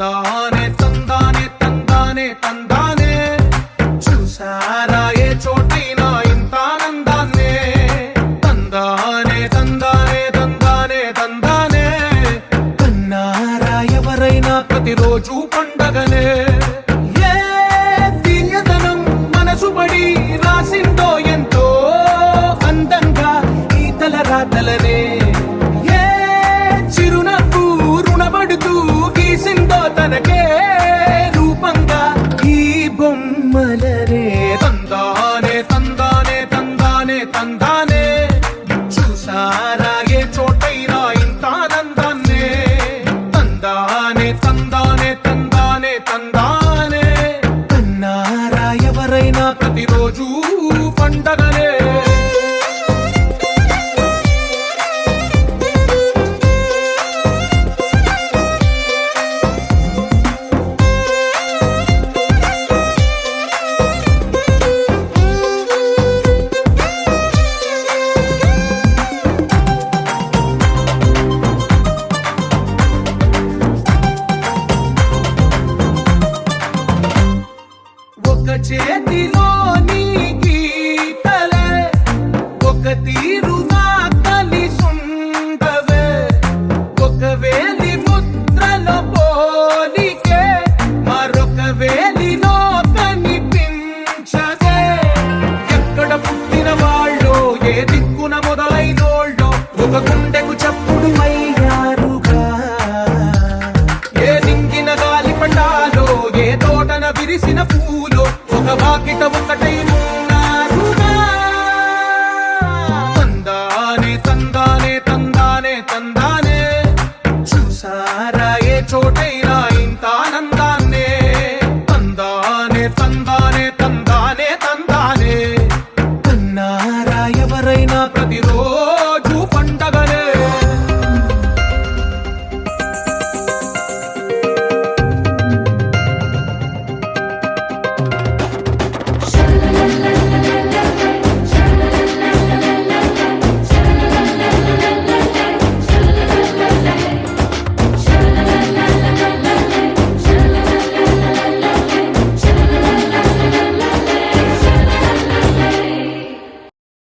తందానే తందానే తందానే తందానే చూసారా ఏ చోటైనా ఇంత ఆనందాన్నే తందానే తందానే తందానే తందానే కన్నారా ఎవరైనా ప్రతిరోజు పండగనే ఏ తీయదనం మనసు పడి రాసిందో ఎంతో అందంగా ఈ తలరాతలనే ఏ చిరునవ్వు రుణపడుతూ గీసిందో తనకే రూపంగా ఈ బొమ్మలనే తందానే తందానే తందానే తందానే చూసారా ఏ చోటైనా ఇంత ఆనందాన్నే తందానే తందానే తందానే తందానే కన్నారా ఎవరైనా ప్రతిరోజు పండగనే ఒక చేతిలో నీ గీతలే ఒక తీరుగా కలిసుండవే ఒక వేలి ముద్రల పోలికే మరొక వేలిలో కనిపించదే ఎక్కడ పుట్టిన వాళ్ళో ఏ దిక్కున మొదలైనోళ్ళో ఒక గుండెకు చప్పుడు అయ్యారుగా ఏ నింగిన గాలి పటాలో ఏ తోటన విరిసిన పూలో ఒక వాకిట ఒకటై ఉన్నారుగా తందానే తందానే తందానే తందానే చూసారా ఏ చోటైనా